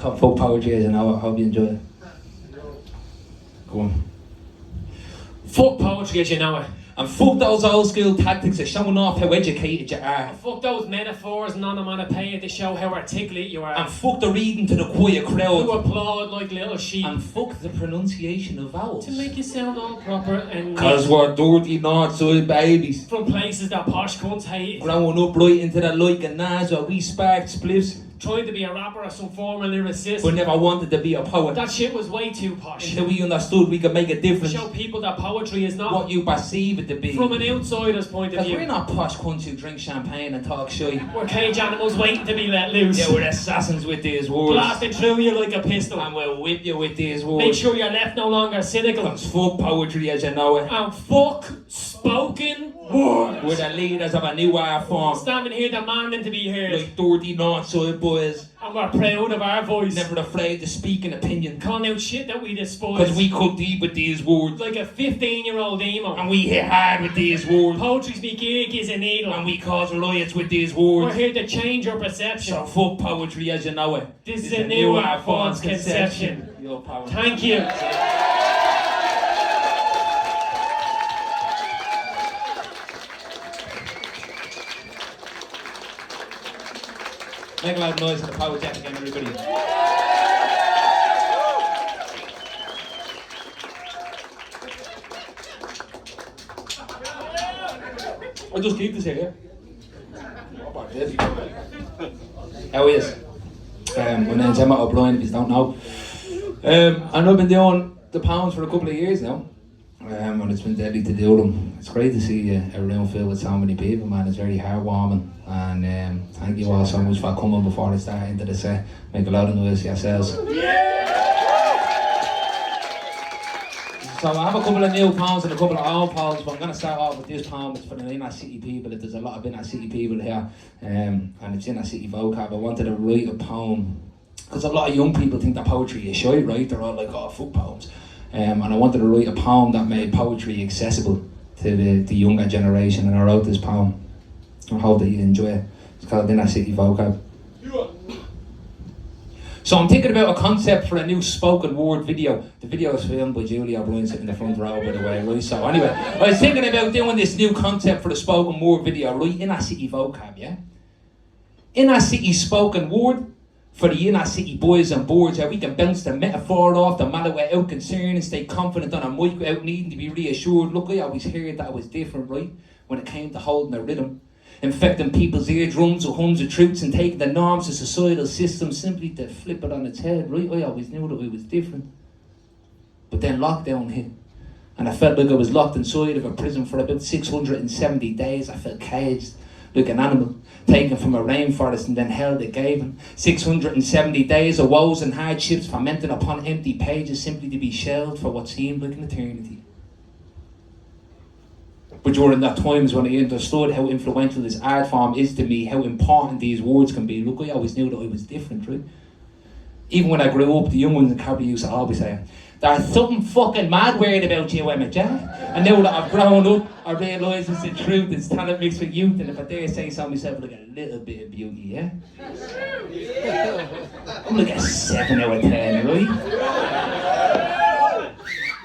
called folk poetry, as you know. I hope you enjoy it. Go on. Fuck poetry as you know it. And fuck those old school tactics of showing off how educated you are. And fuck those metaphors and onomatopoeia to show how articulate you are. And fuck the reading to the quiet crowd. Who applaud like little sheep. And fuck the pronunciation of vowels. To make you sound all proper and... Cause we're dirty north-side babies. From places that posh cunts hate. Growing up right into the like and nas where we sparked spliffs. Trying to be a rapper or some formal lyricist. But never wanted to be a poet. That shit was way too posh. Until we understood we could make a difference. Show people that poetry is not what you perceive it to be. From an outsider's point of view. We're not posh cunts who drink champagne and talk shy. We're cage animals waiting to be let loose. Yeah, we're assassins with these words. Blasting through you like a pistol. And we'll whip you with these words. Make sure you're left no longer cynical. That's fuck poetry as you know it. And fuck spoken words. We're the leaders of a new art form. Standing here demanding to be heard. Like dirty north-side boys. And we're proud of our voice. Never afraid to speak an opinion. Calling out shit that we despise. Because we cut deep with these words. Like a 15-year-old emo. And we hit hard with these words. Poetry's me gig is a needle. And we cause riots with these words. We're here to change your perception. So fuck poetry as you know it. This is a new art form's conception. Your power. Thank you. Make a loud noise for the power jack again, everybody. I'll just keep this here, yeah? How is? My name's Emmet O'Brien, if you don't know. And I've been doing the pounds for a couple of years now. And it's been deadly to do them. It's great to see a room filled with so many people, man. It's very heartwarming. And thank you all so much for coming before I start into the set. Make a lot of noise yourselves. So I have a couple of new poems and a couple of old poems, but I'm going to start off with this poem. It's for the inner city people. There's a lot of inner city people here, and it's inner city vocab. I wanted to write a poem because a lot of young people think that poetry is shite, right? They're all like, oh, fuck poems. And I wanted to write a poem that made poetry accessible to the younger generation, and I wrote this poem. I hope that you enjoy it. It's called Inner City Vocab. So I'm thinking about a concept for a new spoken word video. The video is filmed by Julie O'Brien sitting in the front row, by the way, right? So anyway, I was thinking about doing this new concept for the spoken word video, right? Inner City Vocab, yeah? Inner City spoken word for the inner city boys and boards, where we can bounce the metaphor off the matter without concern and stay confident on a mic without needing to be reassured. Look, I always heard that I was different, right? When it came to holding a rhythm. Infecting people's eardrums with hums of truths and taking the norms of societal systems simply to flip it on its head, right? I always knew that I was different. But then lockdown hit. And I felt like I was locked inside of a prison for about 670 days. I felt caged, like an animal, taken from a rainforest and then held at Gavin. 670 days of woes and hardships fermenting upon empty pages simply to be shelved for what seemed like an eternity. But during that time is when I understood how influential this art form is to me, how important these words can be. Look, I always knew that I was different, right? Even when I grew up, the young ones in Carby used to always say, there's something fucking mad weird about you, Emmet, yeah? And now that I've grown up, I realise it's the truth, it's talent mixed with youth, and if I dare say so myself, like a little bit of beauty, yeah? I'm like a 7 out of 10, right?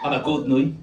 On a good night.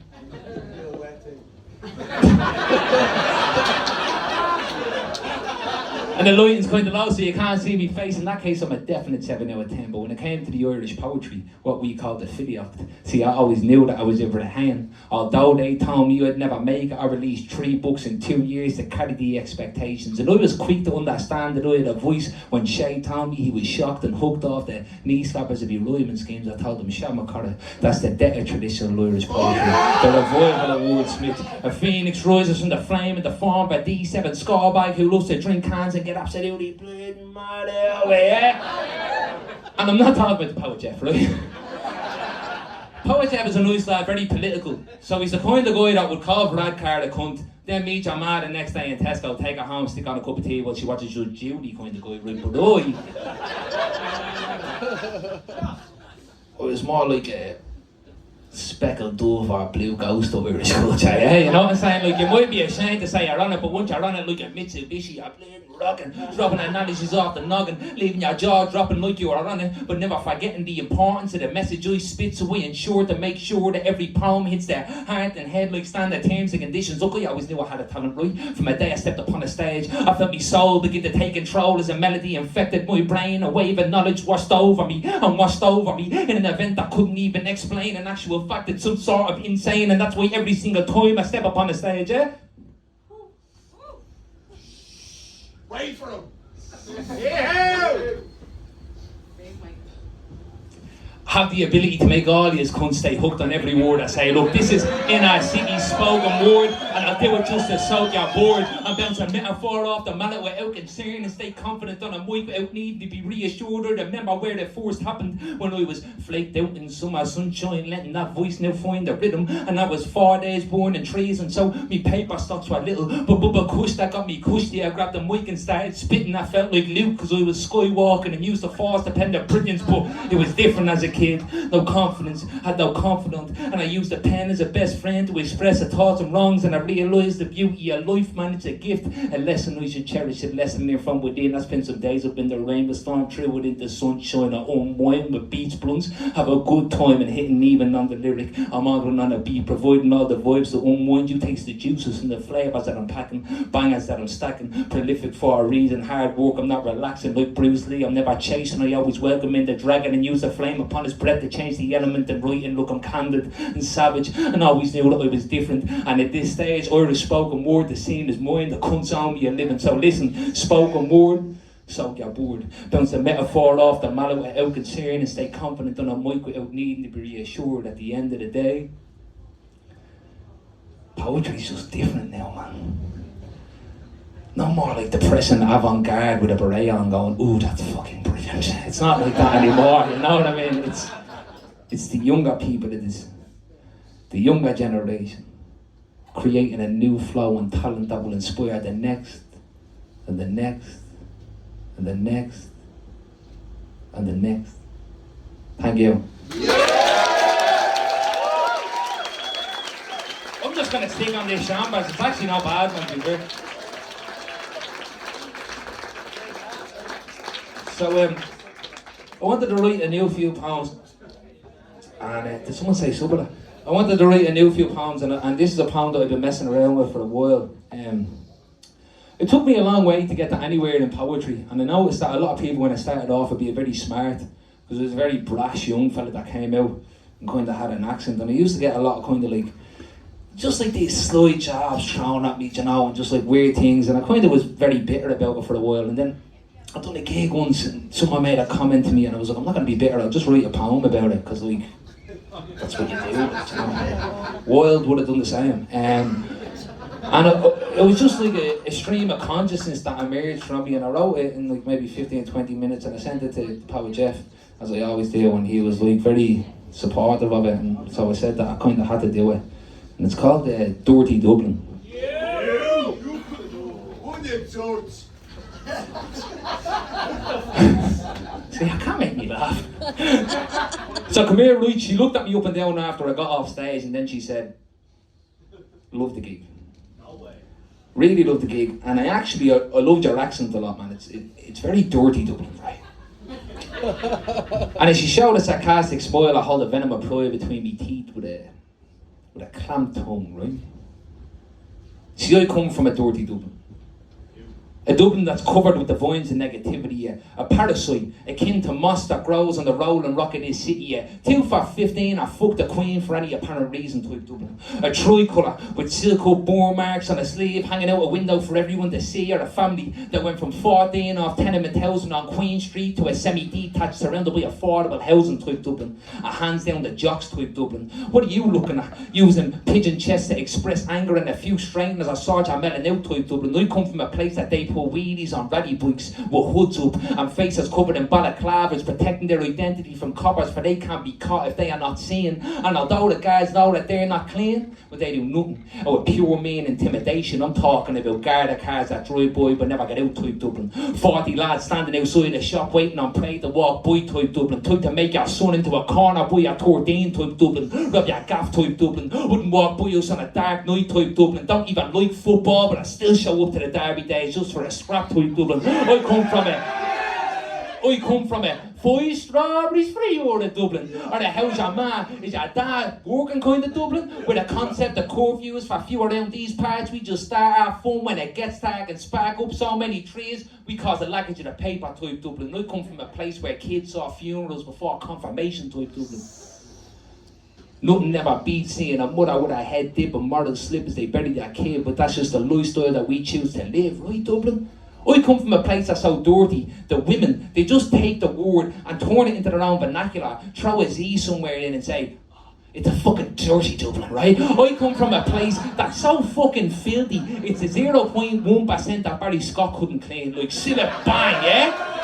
And the lighting's kind of low, so you can't see me face. In that case, I'm a definite 7 out of 10. But when it came to the Irish poetry, what we call the Filídh, see, I always knew that I was in for the hand. Although they told me I'd never make it, I released 3 books in 2 years to carry the expectations. And I was quick to understand that I had a voice. When Shay told me he was shocked and hooked off the knee slappers of the rhyming schemes, I told him, Shamakara, that's the debt of traditional Irish poetry. The revival of wordsmiths. A phoenix rises from the flame in the form of a D7 scorebag who loves to drink cans and get absolutely bleeding mad over, yeah? And I'm not talking about the Poet Jeff, right? Poet Jeff is a nice lad, very political. So he's the kind of guy that would call Brad Carr a cunt, then meet your ma the next day in Tesco, take her home, stick on a cup of tea while she watches Judge Judy kind of guy, right? But I was more like a speckled dove or blue ghost or Irish culture, yeah? You know what I'm saying? Like, you might be ashamed to say you're on it, but once you're on it, like a Mitsubishi, you're bleeding, rocking, dropping acknowledges off the noggin, leaving your jaw dropping like you are on it, but never forgetting the importance of the message I spit, so we ensure to make sure that every poem hits their heart and head like standard terms and conditions. Look, I always knew I had a talent, right? From the day I stepped upon the stage, I felt my soul begin to take control as a melody infected my brain. A wave of knowledge washed over me and washed over me in an event I couldn't even explain. An actual fact, it's some sort of insane, and that's why every single time I step upon the stage, yeah? Wait for him. Yeah. Have the ability to make all these cunts stay hooked on every word I say. Look, this is inner city spoken word, and I'll do it just to soak your board. I'm bouncing metaphor off the mallet without concern and stay confident on a mic without needing to be reassured or remember where it first happened when I was flaked out in summer sunshine, letting that voice now find the rhythm. And I was 4 days born in trees, and so me paper stocks were little, but bubba kush that got me cushy. I grabbed the mic and started spitting. I felt like Luke because I was skywalking and used the force to pen the brilliance, but it was different as a kid. No confidence, had no confidant, and I used the pen as a best friend to express the thoughts and wrongs, and I realised the beauty of life, man, it's a gift, a lesson I should cherish, a lesson there from within. I spent some days up in the rain, but storm through it into sunshine. I unwind with beach blunts, have a good time and hitting even on the lyric. I'm arguing on a beat, providing all the vibes to unwind. You taste the juices and the flavours that I'm packing, bangers that I'm stacking, prolific for a reason, hard work, I'm not relaxing like Bruce Lee, I'm never chasing, I always welcome in the dragon and use the flame upon his breath to change the element and writing. Look, I'm candid and savage and always knew that I was different, and at this stage Irish spoken word, the scene is mine, the cunts on me are living. So listen, spoken word, soak your board, bounce the metaphor off the mallet without concern and stay confident on a mic without needing to be reassured. At the end of the day, poetry's just different now, man. No more like depressing avant-garde with a beret on going, ooh, that's fucking brilliant. It's not like that anymore, you know what I mean? It's the younger people, it is the younger generation creating a new flow and talent that will inspire the next and the next and the next and the next. Thank you. I'm just gonna sing on this chambers. It's actually not bad, man, to be fair. So I wanted to write a new few poems, and did someone say Subala? I wanted to write a new few poems, and this is a poem that I've been messing around with for a while. It took me a long way to get to anywhere in poetry, and I noticed that a lot of people when I started off would be very smart, because I was a very brash young fella that came out and kind of had an accent, and I used to get a lot of kind of like, just like these sly jobs thrown at me, you know, and just like weird things, and I kind of was very bitter about it for a while. And then I done a gig once and someone made a comment to me and I was like, I'm not going to be bitter, I'll just write a poem about it, because like, that's what you do. You know? Wilde would have done the same. And it was just like a stream of consciousness that emerged from me, and I wrote it in like maybe 15-20 minutes, and I sent it to Poet Jeff, as I always do, and he was like very supportive of it, and so I said that I kind of had to do it. And it's called Dirty Dublin. See, I can't make me laugh. So come here, right? She looked at me up and down after I got off stage, and then she said, "Love the gig." No way. Really love the gig, and I loved your accent a lot, man. It's very dirty Dublin, right? And as she showed a sarcastic smile, I hold a venom of pride between me teeth with a clamped tongue, right? See, I come from a dirty Dublin. A Dublin that's covered with the vines of negativity, a parasite akin to moss that grows on the rolling rock of this city, 2 for 15 or fuck the Queen for any apparent reason type Dublin. A tricolour with silk-up burn marks on a sleeve hanging out a window for everyone to see, or a family that went from 14 off tenement housing on Queen Street to a semi-detached surrounded by affordable housing type Dublin. A hands down the jocks type Dublin. What are you looking at? Using pigeon chests to express anger and a few straighteners or Sergeant melting out type Dublin. I come from a place that they put pull wheelies on rally bikes with hoods up and faces covered in balaclavas, protecting their identity from coppers, for they can't be caught if they are not seen. And although the guys know that they're not clean, but they do nothing out of pure mean intimidation. I'm talking about Garda cars that drive by but never get out type Dublin. 40 lads standing outside the shop waiting on prey to walk by type Dublin. Type to make your son into a corner by your 13 type Dublin. Rub your gaff type Dublin. Wouldn't walk by us on a dark night type Dublin. Don't even like football, but I still show up to the derby days just for a scrap type Dublin. I come from it. 5 strawberries for €1 Dublin. Or the how's your ma? Is your dad working kind of Dublin? With a concept of curfews for few around these parts, we just start our fun when it gets dark and spark up so many trees. We cause a lackage of the paper type Dublin. I come from a place where kids saw funerals before confirmation type Dublin. Nothing never beats seeing a mother with her head dip and moral slip as they bury their kid, but that's just the lifestyle that we choose to live, right Dublin? I come from a place that's so dirty, the women, they just take the word and turn it into their own vernacular, throw a Z somewhere in and say, oh, it's a fucking dirty Dublin, right? I come from a place that's so fucking filthy, it's a 0.1% that Barry Scott couldn't clean, like Silla Bang, yeah?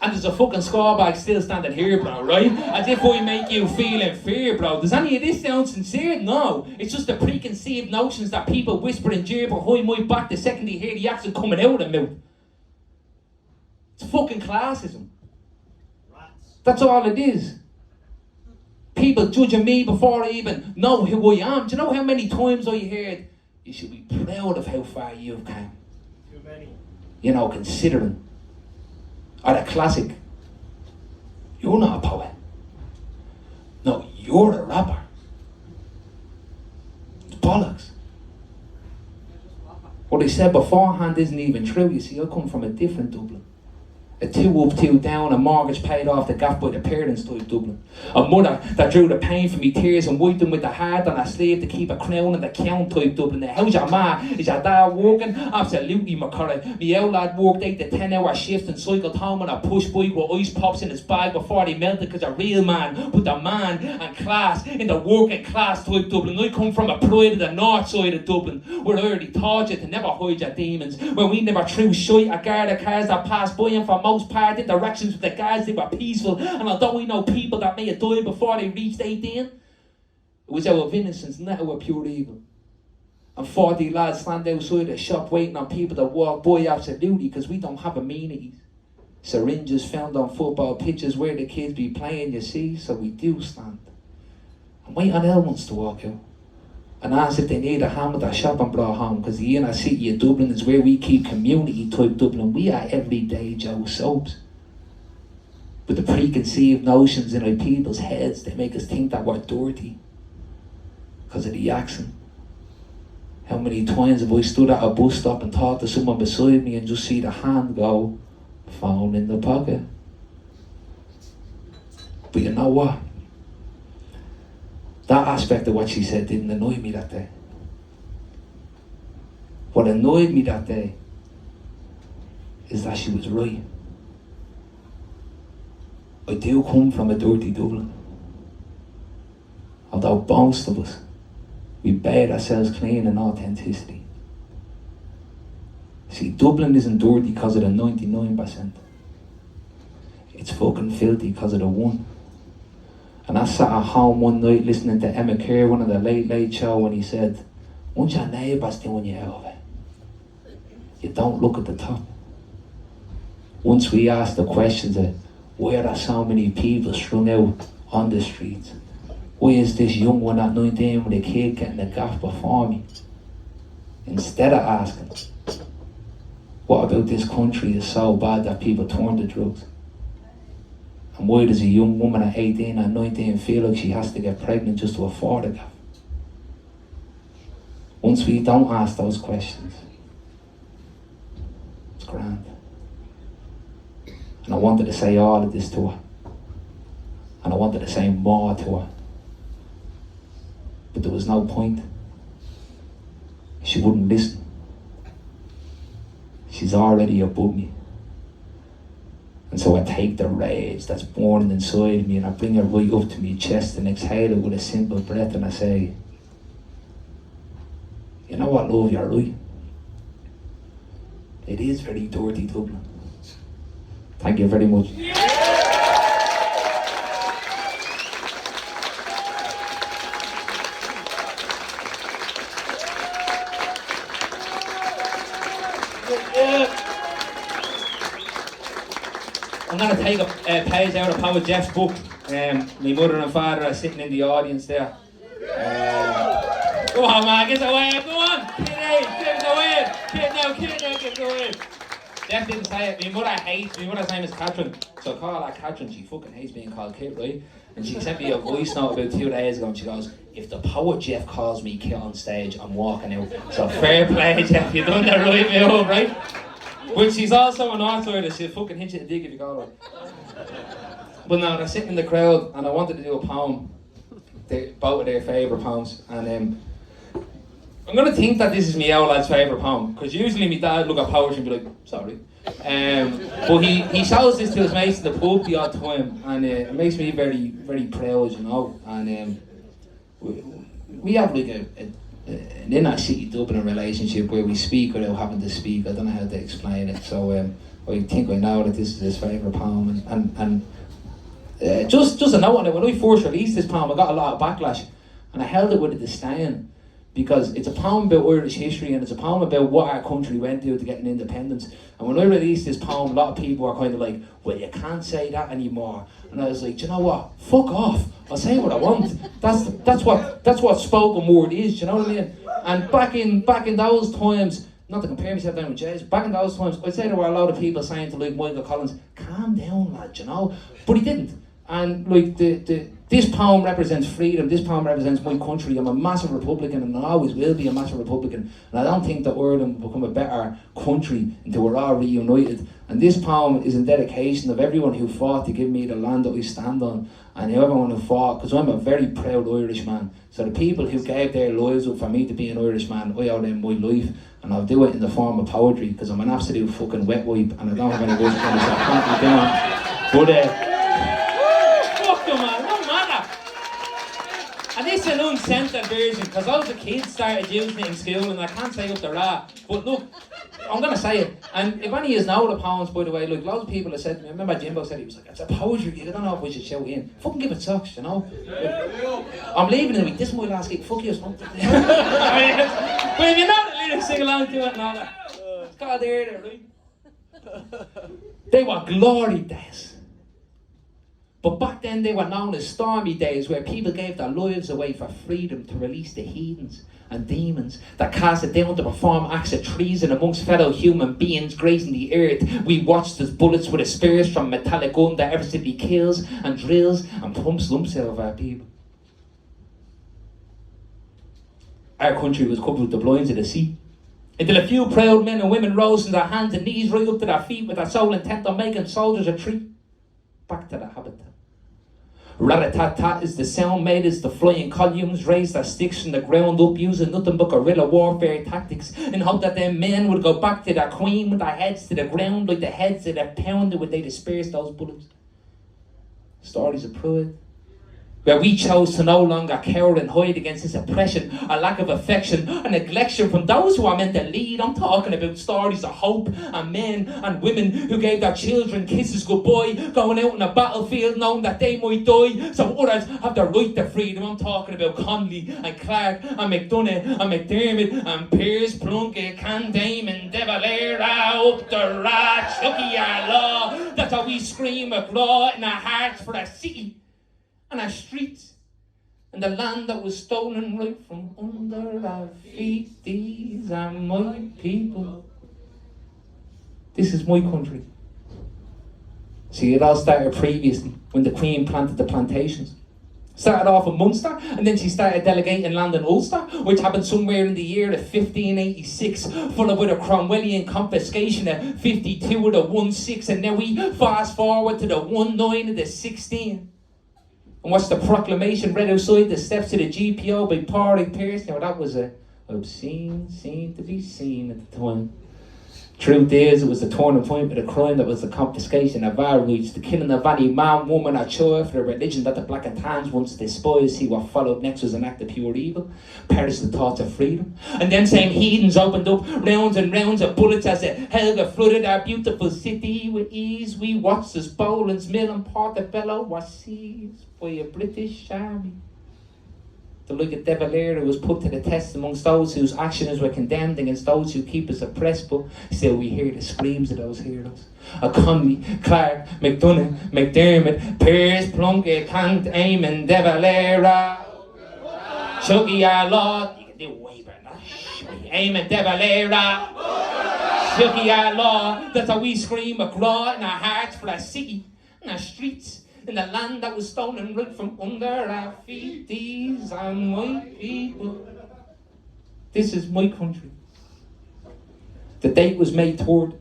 And there's a fucking score bag still standing here, bro, right? As if I make you feel in fear, bro. Does any of this sound sincere? No. It's just the preconceived notions that people whisper and jeer behind my back the second they hear the accent coming out of their mouth. It's fucking classism. That's all it is. People judging me before I even know who I am. Do you know how many times I heard, you should be proud of how far you've come? Too many. You know, considering. Or the classic, you're not a poet. No, you're a rapper. It's bollocks. What I said beforehand isn't even true. You see, I come from a different Dublin. A 2 up, 2 down, a mortgage paid off the gaff by the parents type Dublin. A mother that drew the pain from me tears and wiped them with the heart on her sleeve to keep a crown and the count type Dublin. Now, how's your ma? Is your dad working? Absolutely, McCurry. Me old lad worked 8 to 10 hour shifts and cycled home on a push bike with ice pops in his bag before they melted, because a real man put the man and class in the working class type Dublin. I come from a pride of the north side of Dublin, where I already taught you to never hide your demons, where we never threw shite at Garda cars that passed by, and for most part in directions with the guys, they were peaceful. And although we know people that may have died before they reached 18, it was out of innocence, not out of pure evil. And 40 lads stand outside the shop waiting on people to walk by, absolutely, because we don't have amenities. Syringes found on football pitches where the kids be playing, you see, so we do stand and wait on elements to walk out and ask if they need a ham at their shop and brought home, because the inner city of Dublin is where we keep community type Dublin. We are everyday Joe Soaps. But the preconceived notions in our people's heads, they make us think that we're dirty because of the accent. How many times have I stood at a bus stop and talked to someone beside me and just see the hand go, phone in the pocket? But you know what? That aspect of what she said didn't annoy me that day. What annoyed me that day is that she was right. I do come from a dirty Dublin. Although most of us, we bathe ourselves clean in authenticity. See, Dublin isn't dirty because of the 99%. It's fucking filthy because of the 1%. And I sat at home one night listening to Emmet O'Brien on the Late Late Show, when he said, once your neighbour's doing you out of it, you don't look at the top. Once we ask the questions of, why are there so many people strung out on the streets? Why is this young one at 19 with a kid getting a gaff before me? Instead of asking, what about this country is so bad that people turn to drugs? And why does a young woman at 18 and 19 feel like she has to get pregnant just to afford a gaff? Once we don't ask those questions, it's grand. And I wanted to say all of this to her. And I wanted to say more to her. But there was no point. She wouldn't listen. She's already above me. And so I take the rage that's born inside me and I bring it right up to my chest and exhale it with a simple breath, and I say, you know what, love, you're right. It is very dirty, Dublin. Thank you very much. I'm going to take a page out of Poet Jeff's book. My mother and father are sitting in the audience there. Go on, man, get away, go on! Get it away! Get it away! Jeff didn't say it. My mother's name is Catherine, so I call her Catherine. She fucking hates being called Kit, right? And she sent me a voice note about 2 days ago and she goes, if the Poet Jeff calls me Kit on stage, I'm walking out. So fair play, Jeff, you done the right move, right? But she's also an author, she'll fucking hit you a dig if you call her. But no, they're sitting in the crowd and I wanted to do a poem. Both of their favourite poems. And I'm going to think that this is my old lad's favourite poem. Because usually my dad look at poetry and be like, sorry. But he shows this to his mates in the pub the odd time. And it makes me very, very proud, you know. And we have like an inner city Dublin relationship where we speak without having to speak. I don't know how to explain it. So I think I know that this is his favourite poem. And just a note on it, when I first released this poem I got a lot of backlash and I held it with a disdain because it's a poem about Irish history and it's a poem about what our country went through to get an independence. And when I released this poem, a lot of people were kind of like, well, you can't say that anymore. And I was like, do you know what, fuck off, I'll say what I want. That's what spoken word is, do you know what I mean? And back in those times, not to compare myself down with Jay's, back in those times I'd say there were a lot of people saying to like Michael Collins, calm down lad, you know, but he didn't. And like this poem represents freedom, this poem represents my country. I'm a massive Republican and I always will be a massive Republican. And I don't think that Ireland will become a better country until we're all reunited. And this poem is in dedication of everyone who fought to give me the land that we stand on. And everyone who fought, because I'm a very proud Irishman. So the people who gave their lives up for me to be an Irishman, I owe them my life. And I'll do it in the form of poetry, because I'm an absolute fucking wet wipe and I don't have any voice for myself. I can't be doing. But man, no matter. And this is an uncensored version because loads of kids started using it in school and I can't say up the rat. But look, I'm going to say it. And if any of you know the poems, by the way, look, loads of people have said to me, I remember Jimbo said, he was like, it's a poetry, I don't know if we should shout in. Fucking give it socks, you know. I'm leaving in a week, this is my last gig, fuck you, son. But if you know the lyrics, sing along to it and all that. It's got there, right? They were glory days. But back then they were known as stormy days where people gave their lives away for freedom to release the heathens and demons that cast it down to perform acts of treason amongst fellow human beings grazing the earth. We watched as bullets with a spears from metallic gun that ever simply kills and drills and pumps lumps out of our people. Our country was covered with the blinds of the sea. Until a few proud men and women rose from their hands and knees right up to their feet with their sole intent on making soldiers retreat back to their habitat. Rat-a-tat-tat is the sound made as the flying columns raised their sticks from the ground up using nothing but guerrilla warfare tactics in hope that them men would go back to their queen with their heads to the ground like the heads that are pounded when they disperse those bullets. Stories of pride, where we chose to no longer cower and hide against this oppression, a lack of affection, a neglection from those who are meant to lead. I'm talking about stories of hope and men and women who gave their children kisses goodbye, going out on a battlefield knowing that they might die so others have the right to freedom. I'm talking about Connolly and Clark and McDonough and McDermott and Pearse, Plunkett, Damon, De Valera, up the rat, Chucky our law. That's how we scream a claw in our hearts for our city and our streets, and the land that was stolen right from under our feet. These are my people. This is my country. See, it all started previously when the Queen planted the plantations. Started off in Munster, and then she started delegating land in Ulster, which happened somewhere in the year of 1586, followed by the Cromwellian confiscation of 52 of the 16, and now we fast forward to the 19 of the 16. And watch the proclamation read outside the steps of the GPO by Pádraig Pearse. Now that was a obscene scene to be seen at the time. Truth is, it was the turning point of the crime that was the confiscation of our rights, the killing of any man, woman or child for the religion that the black and tans once despised. See, what followed next was an act of pure evil, perished the thoughts of freedom. And then same heathens opened up rounds and rounds of bullets as the Helga flooded our beautiful city with ease. We watched as Boland's Mill and Portobello was seized by a British army. The like of De Valera was put to the test amongst those whose actions were condemned against those who keep us oppressed, but still we hear the screams of those heroes. Conley, Clark, McDonough, McDermott, Pearse, Plunkett, Kant, Eamon, De Valera, Chucky, our Lord. You can do way better than that. Eamon, De Valera, Chucky, our Lord. That's how we scream a claw in our hearts for our city and our streets. In the land that was stolen right from under our feet. These are my people. This is my country. The date was May 3rd,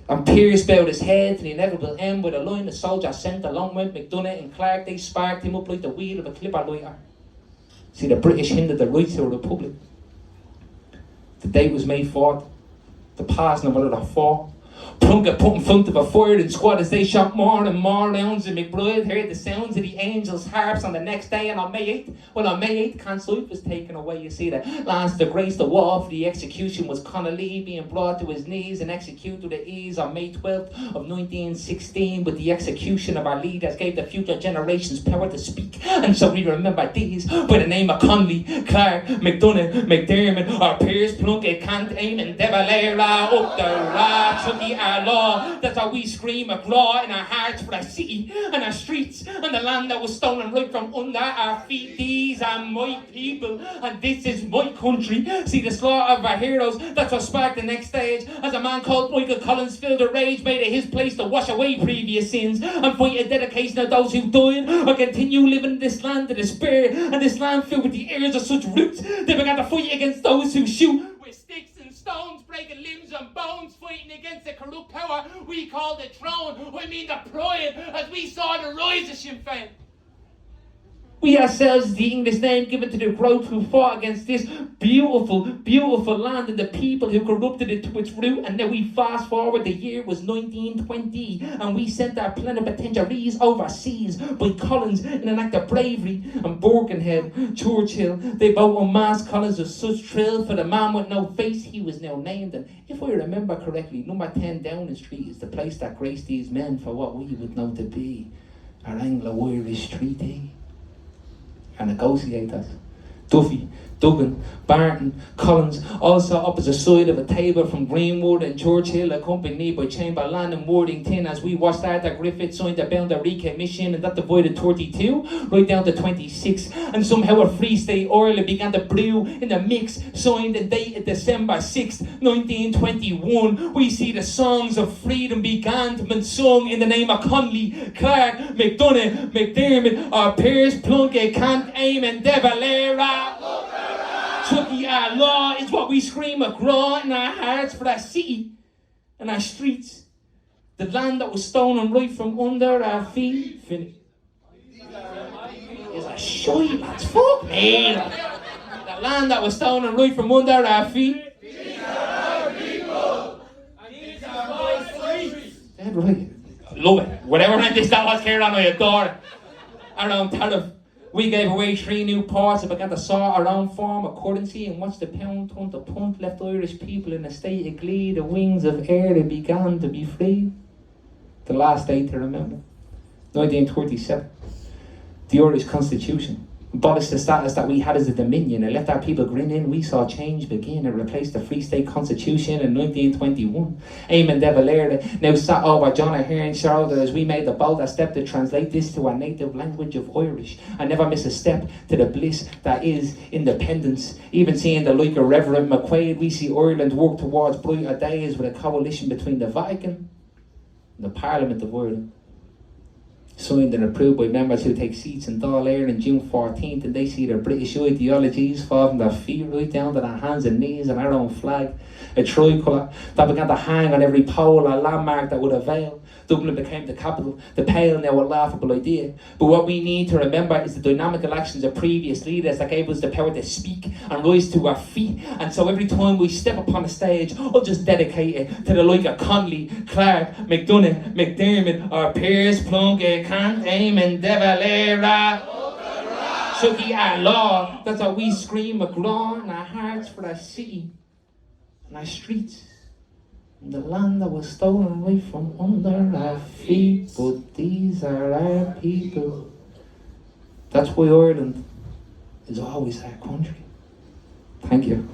and Pearse bowed his head to the inevitable end with a line the soldier sent along with McDonough and Clark. They sparked him up like the wheel of a clipper lighter. See, the British hindered the rights of the Republic. The date was May 4th. The passing of another 4. Plunkett put in front of a firing squad as they shot more and more rounds, and McBride heard the sounds of the angels' harps on the next day. And on May 8th, on May 8th, Con's life was taken away. You see, the last to grace the wall for the execution was Connolly being brought to his knees and executed with ease on May 12th of 1916. But the execution of our leaders gave the future generations power to speak, and so we remember these by the name of Conley, Clark, McDonough, McDermott, or Pearse, Plunkett, Kant, Eamon, De Valera, up the rocks of the our law. That's how we scream a claw in our hearts for our city and our streets and the land that was stolen right from under our feet. These are my people and this is my country. See the slaughter of our heroes, that's what sparked the next stage as a man called Michael Collins filled the rage, made it his place to wash away previous sins and fight a dedication of those who died or continue living in this land of despair and this land filled with the heirs of such roots. They began to fight against those who shoot with sticks and stones, breaking limbs and bones, fighting against the corrupt power we call the throne. I mean the pride, as we saw the rise of Sinn Féin. We ourselves, the English name given to the growth who fought against this beautiful, beautiful land and the people who corrupted it to its root. And then we fast forward, the year was 1920 and we sent our plenipotentiaries overseas by Collins in an act of bravery. And Birkenhead, Churchill, they both unmasked Collins with such thrill for the man with no face he was now named. And if I remember correctly, number 10 Downing Street is the place that graced these men for what we would know to be our Anglo-Irish treaty. Our negotiators, Duffy, Duggan, Byrne, Collins, all sat opposite side of a table from Greenwood and Churchill, accompanied by Chamberlain and Worthington, as we watched Arthur Griffith sign the Boundary Commission, and that divided 32 right down to 26, and somehow a Free State Ireland began to brew in the mix, signed and dated December 6th, 1921. We see the songs of freedom began to be sung in the name of Conley, Clark, McDonough, McDermott, or Pearse, Plunkett, Kant, Eamon, De Valera. Chucky, our law is what we scream a graw in our hearts for our city and our streets. The land that was stolen right from under our feet. Finish. Is a shite, lads. Fuck me. The land that was stolen right from under our feet. These are our people. And these are my streets. Dead right. Love it. Whatever meant this that was, Kieran, I adore it. Around Tariff. We gave away 3 new ports and began to saw our own form of currency and watched the pound turn to punt, left Irish people in a state of glee. The wings of air they began to be free. The last date to remember, 1937. The Irish Constitution abolished the status that we had as a dominion and left our people grinning. We saw change begin and replaced the Free State Constitution in 1921. Eamon De Valera now sat over John Ahern's shoulder as we made the bolder step to translate this to our native language of Irish. I never miss a step to the bliss that is independence. Even seeing the like of Reverend McQuaid, we see Ireland work towards brighter days with a coalition between the Vatican and the Parliament of Ireland. Signed and approved by members who take seats in Dáil Éireann on June 14th, and they see their British ideologies fall from their feet right down to their hands and knees and our own flag, a tricolour that began to hang on every pole, a landmark that would avail Dublin became the capital. The Pale now a laughable idea. But what we need to remember is the dynamical actions of previous leaders that gave us the power to speak and rise to our feet. And so every time we step upon a stage, I'll just dedicate it to the like of Connolly, Clark, McDonough, McDermott, or Pierce, Plunkett, Kant, Eamon, De Valera, Chucky and Law. That's how we scream a groan in our hearts for our city and our streets. And the land that was stolen right from under our feet. But these are our people. That's why Ireland is always our country. Thank you.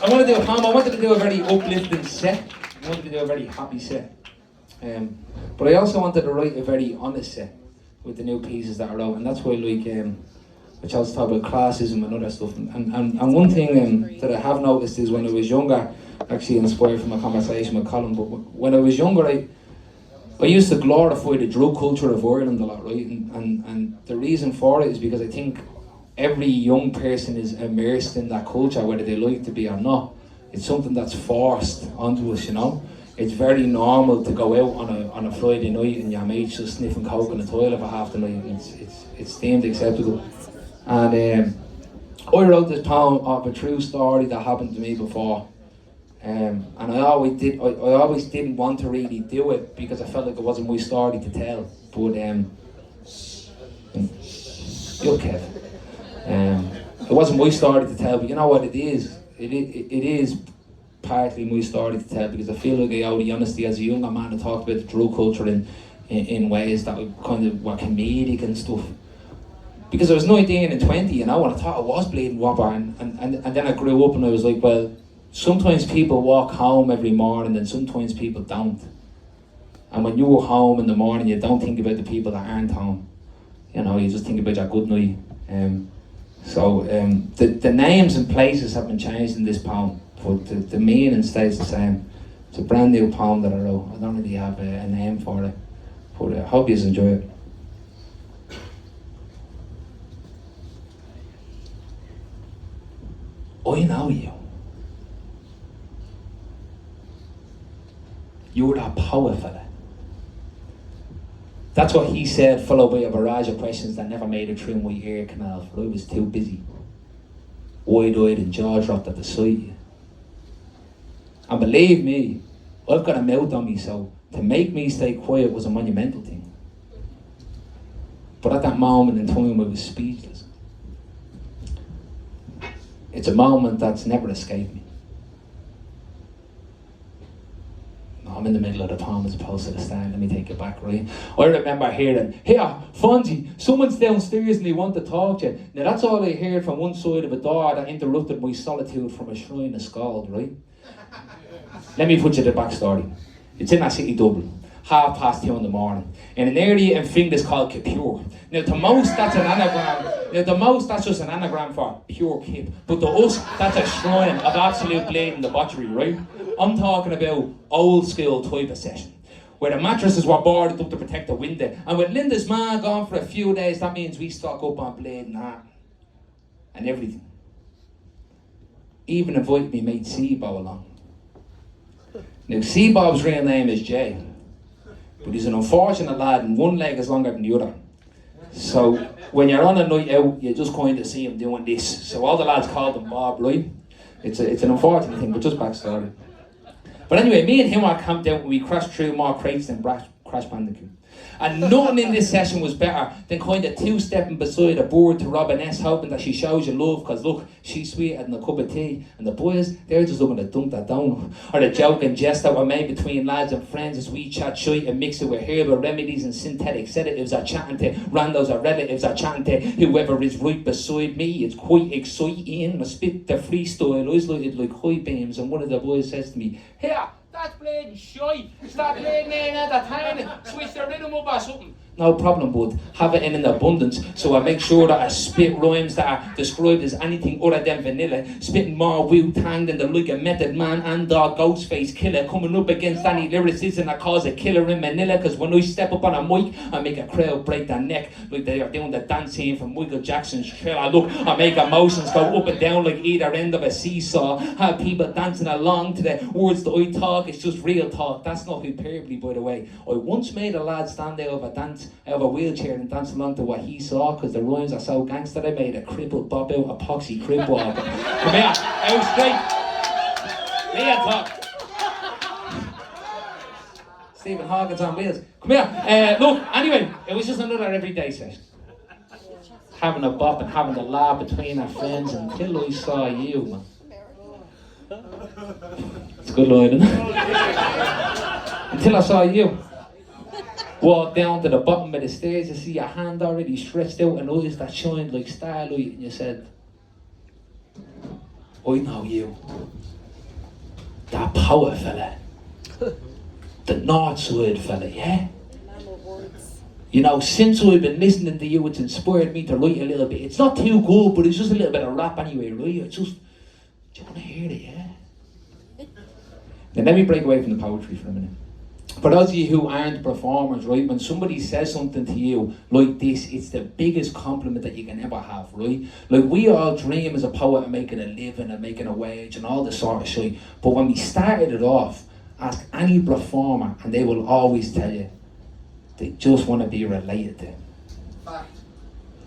I wanted to do a very uplifting set. I wanted to do a very happy set. But I also wanted to write a very honest set with the new pieces that I wrote, and that's why I chose to talk about classism and other stuff. And one thing that I have noticed is when I was younger, actually inspired from a conversation with Colin, but when I was younger, I used to glorify the drug culture of Ireland a lot, right? And the reason for it is because I think every young person is immersed in that culture, whether they like to be or not. It's something that's forced onto us, you know. It's very normal to go out on a Friday night and your mates just sniffing coke in the toilet for half the night. It's deemed acceptable. And I wrote this poem of a true story that happened to me before. And I always didn't want to really do it because I felt like it wasn't my story to tell. But you're Kev. It wasn't my story to tell, but you know what it is? It is partly my story to tell because I feel like I owe the honesty as a younger man and talked about the drug culture in ways that kind of were comedic and stuff. Because I was 19 and 20, you know, and I thought I was bleeding whopper, and then I grew up and I was like, well, sometimes people walk home every morning and sometimes people don't. And when you're home in the morning, you don't think about the people that aren't home. You know, you just think about your good night. So the names and places have been changed in this poem, but the meaning stays the same. It's a brand new poem that I wrote. I don't really have a name for it, but I hope you enjoy it. I know you. You're that poet fella. That's what he said, followed by a barrage of questions that never made it through my ear canal, for I was too busy, wide-eyed and jaw-dropped at the sight. And believe me, I've got a mouth on me, so to make me stay quiet was a monumental thing. But at that moment in time, I was speechless. It's a moment that's never escaped me. I'm in the middle of the poem as opposed to the start. Let me take it back, right? I remember hearing, "Here, Fonzi, someone's downstairs and they want to talk to you." Now that's all I heard from one side of a door that interrupted my solitude from a shrine of Scald, right? Let me put you the backstory. It's in that city, Dublin, 2:30 in the morning, in an area in Filídh called Kipure. Now to most that's an anagram. Now to most that's just an anagram for pure kip, but to us that's a shrine of absolute blatant debauchery, right? I'm talking about old school type of session, where the mattresses were boarded up to protect the window, and with Linda's man gone for a few days, that means we stock up on blade and hat and everything. Even invited me mate Seabob along. Now Seabob's real name is Jay, but he's an unfortunate lad and one leg is longer than the other. So when you're on a night out, you just kind of see him doing this. So all the lads called him Bob, right? It's an unfortunate thing, but just backstory. But anyway, me and him were camped out and we crashed through more crates than Crash Bandicoot. And nothing in this session was better than kind of two-stepping beside a board to rob an S, hoping that she shows you love, because look, she's sweeter than a cup of tea. And the boys, they're just looking to dunk that down. Or the joke and jest that were made between lads and friends as we chat shite and mix it with herbal remedies and synthetic sedatives, are chatting to randos or relatives, are chatting to whoever is right beside me. It's quite exciting. I spit the freestyle, isolated like high beams, and one of the boys says to me, "Here, that's bleeding shite. Start bleeding in at the time. Switch the rhythm up or something." No problem, bud. Have it in an abundance, so I make sure that I spit rhymes that are described as anything other than vanilla. Spitting more Wu-Tang than the like of Method Man and Dog Ghostface Killer. Coming up against any lyricism that cause a killer in Manila. Cause when I step up on a mic, I make a crowd break their neck like they are doing the dance scene from Michael Jackson's Thriller. Look, I make emotions go up and down like either end of a seesaw. Have people dancing along to the words that I talk. It's just real talk. That's not hyperbole, by the way. I once made a lad stand out of a wheelchair and dance along to what he saw, because the rhymes are so gangster. I made a crippled bob out epoxy crib walker. Come here, out straight. Real talk. Stephen Hawkins on wheels. Come here. Look, anyway, it was just another everyday session. Having a bop and having a laugh between our friends until I saw you, man. It's a good line, isn't it? Until I saw you. Walk down to the bottom of the stairs, you see your hand already stretched out and eyes that shined like starlight, and you said, I know you. That power fella. The North Side fella, yeah? You know, since I've been listening to you, it's inspired me to write a little bit. It's not too good, but it's just a little bit of rap anyway, right? It's just, do you want to hear it, yeah? Now let me break away from the poetry for a minute. For those of you who aren't performers, right, when somebody says something to you like this, it's the biggest compliment that you can ever have, right? Like, we all dream as a poet of making a living and making a wage and all this sort of shit. But when we started it off, ask any performer and they will always tell you they just want to be related to.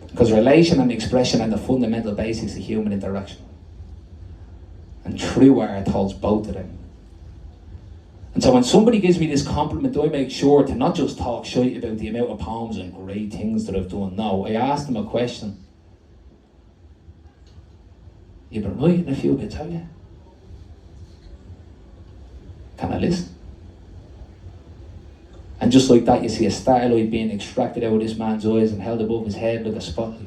Because relation and expression are the fundamental basics of human interaction. And true art holds both of them. And so when somebody gives me this compliment, I make sure to not just talk shit about the amount of poems and great things that I've done. No, I ask them a question. You've been writing a few bits, have you? Can I listen? And just like that, you see a starlight being extracted out of this man's eyes and held above his head like a spotlight.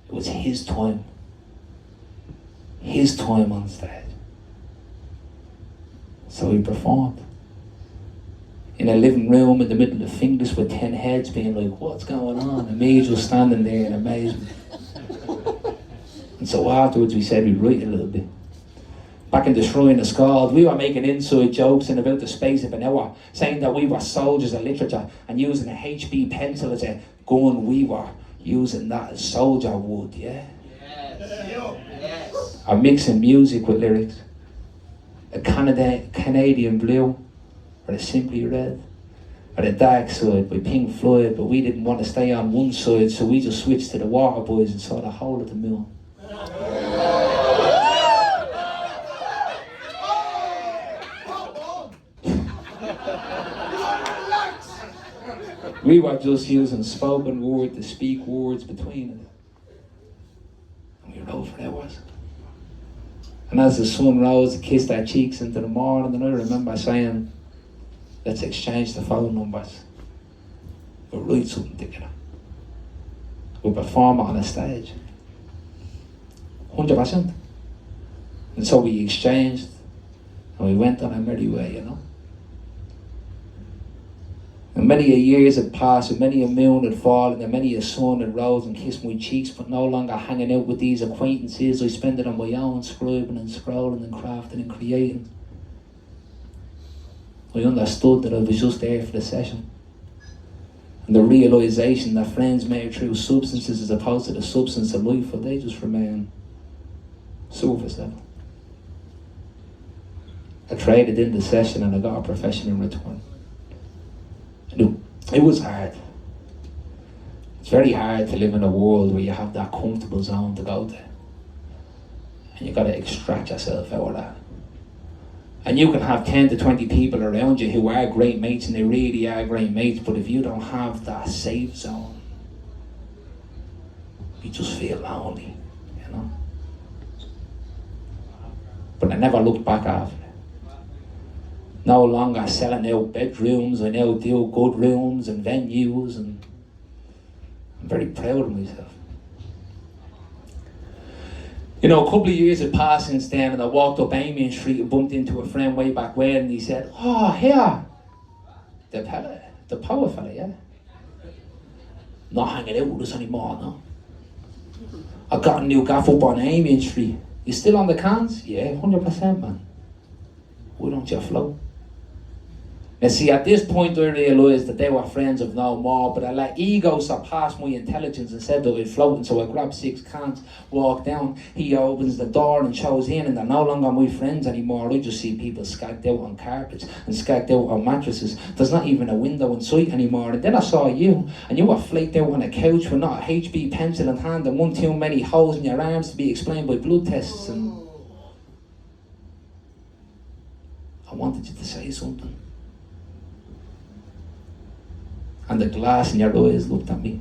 It was his time. His time on stage. So he performed. In a living room in the middle of Finglas with 10 heads being like, what's going on? And me just standing there in amazement. And so afterwards we said we'd write a little bit. Back in the Shrine of Scald, we were making inside jokes in about the space of an hour, saying that we were soldiers of literature and using a HB pencil as a gun. We were using that as soldier wood, yeah? Yes. Or mixing music with lyrics. A Canadian Blue, or a Simply Red, or the Dark Side by Pink Floyd, but we didn't want to stay on one side, so we just switched to the Water Boys and saw the whole of the moon. We were just using spoken word to speak words between us. And we wrote for hours. And as the sun rose, it kissed our cheeks into the morning, and I remember saying, let's exchange the phone numbers. We'll write something together. We'll perform it on a stage. 100%. And so we exchanged, and we went on our merry way, you know. And many a years had passed, and many a moon had fallen, and many a sun had rose and kissed my cheeks, but no longer hanging out with these acquaintances. I spent it on my own, scribing and scrolling and crafting and creating. I understood that I was just there for the session. And the realisation that friends made through substances as opposed to the substance of life, well, they just remain surface level. I traded in the session and I got a profession in return. It was hard. It's very hard to live in a world where you have that comfortable zone to go to. And you got to extract yourself out of that. And you can have 10 to 20 people around you who are great mates, and they really are great mates, but if you don't have that safe zone, you just feel lonely, you know. But I never looked back after it. No longer selling out bedrooms, I now do good rooms and venues, and I'm very proud of myself. You know, a couple of years had passed since then, and I walked up Amiens Street and bumped into a friend way back when, and he said, oh, here, the power fella, yeah? not hanging out with us anymore, no. I got a new gaff up on Amy Street. You still on the cans? Yeah, 100%, man. Why don't you float? And see, at this point I realised that they were friends of no more, but I let ego surpass my intelligence and said that I'd floating, so I grabbed 6 cans, walked down, he opens the door and shows in, and they're no longer my friends anymore. I just see people skagged out on carpets and skagged out on mattresses. There's not even a window in sight anymore. And then I saw you, and you were flaked out on a couch with not a HB pencil in hand and one too many holes in your arms to be explained by blood tests, and I wanted you to say something. And the glass in your eyes looked at me.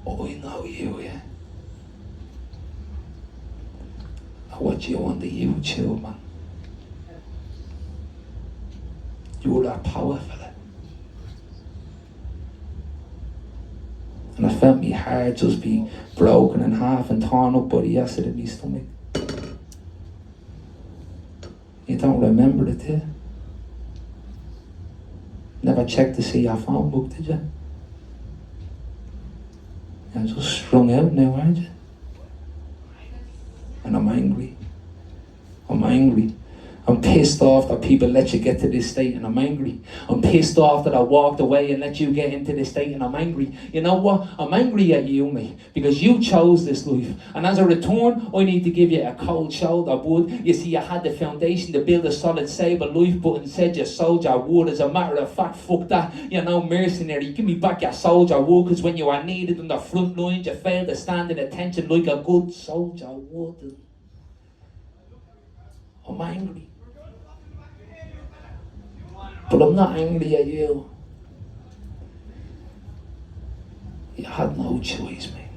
Oh, I know you, yeah. I watch you on the YouTube, man. You're that powerful. And I felt me heart just be broken in half and torn up by the acid in my stomach. You don't remember it, do you? Never checked to see your phone book, did you? You're just strung out now, aren't you? And I'm angry. I'm angry. I'm pissed off that people let you get to this state, and I'm angry. I'm pissed off that I walked away and let you get into this state, and I'm angry. You know what? I'm angry at you, mate, because you chose this life. And as a return, I need to give you a cold shoulder, bud. You see, you had the foundation to build a solid, stable life, but instead you sold your wood. As a matter of fact, fuck that. You're no mercenary. Give me back your soldier wood, because when you are needed on the front lines, you failed to stand in attention like a good soldier would. I'm angry. But I'm not angry at you. You had no choice, mate.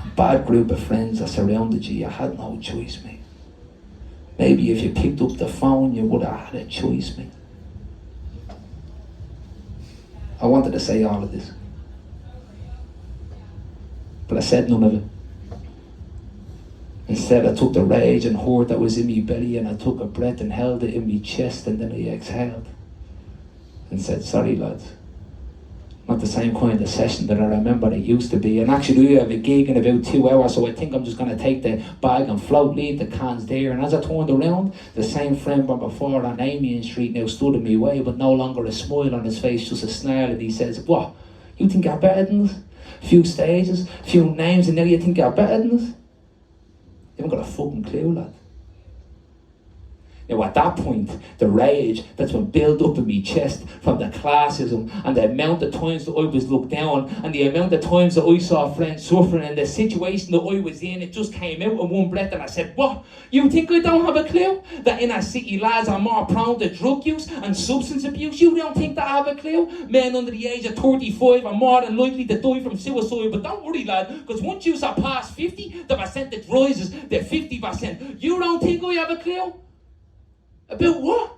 A bad group of friends that surrounded you, you had no choice, mate. Maybe if you picked up the phone, you would have had a choice, mate. I wanted to say all of this, but I said none of it. Instead, I took the rage and hurt that was in me belly, and I took a breath and held it in me chest, and then I exhaled and said, sorry, lads. Not the same kind of session that I remember it used to be. And actually, we have a gig in about 2 hours, so I think I'm just going to take the bag and float, leave the cans there. And as I turned around, the same friend from before on Amiens Street now stood in my way, but no longer a smile on his face, just a snarl, and he says, what? You think you're better than us? A few stages, a few names, and now you think you're better than us? You haven't got a fucking clue, lad. Now at that point, the rage that's been built up in my chest from the classism and the amount of times that I was looked down and the amount of times that I saw friends suffering and the situation that I was in, it just came out in one breath, and I said, what? You think I don't have a clue? That inner city lads are more prone to drug use and substance abuse? You don't think that I have a clue? Men under the age of 35 are more than likely to die from suicide, but don't worry, lad, because once you are past 50, the percentage rises to 50%. You don't think I have a clue? About what?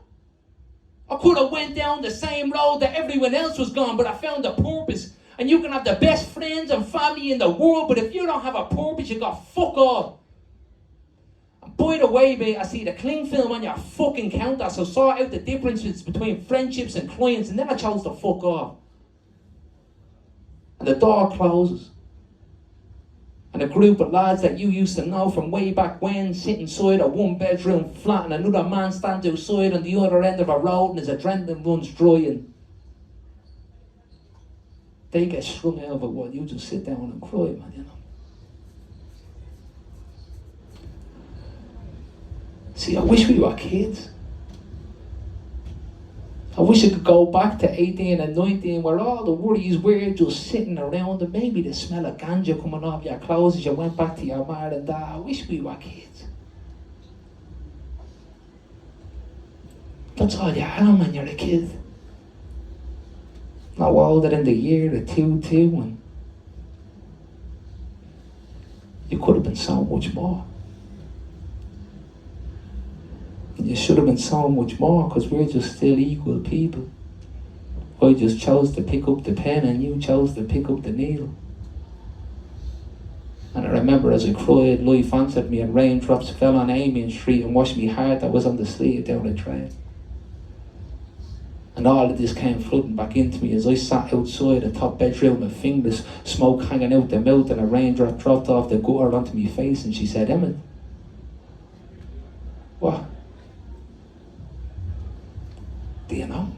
I could have went down the same road that everyone else was gone, but I found a purpose. And you can have the best friends and family in the world, but if you don't have a purpose, you got fuck all. And by the way, mate, I see the cling film on your fucking counter, so sort out the differences between friendships and clients, and then I chose to fuck off. And the door closes. And a group of lads that you used to know from way back when sit inside a 1-bedroom flat, and another man stands outside on the other end of a road and his adrenaline runs dry, and they get strung out of it while you just sit down and cry, man, you know. See, I wish we were kids. I wish I could go back to 18 and 19 where all the worries were just sitting around, and maybe the smell of ganja coming off your clothes as you went back to your mom and dad. I wish we were kids. That's all you have when you're a kid. No older than the year or two, and you could have been so much more. You should have been so much more, because we're just still equal people. I just chose to pick up the pen and you chose to pick up the needle. And I remember as I cried, life answered me and raindrops fell on Amiens Street and washed me heart that was on the sleeve down the train. And all of this came flooding back into me as I sat outside the top bedroom with fingers, smoke hanging out the mouth, and a raindrop dropped off the gutter onto my face, and she said, Emmet, what? Do you know?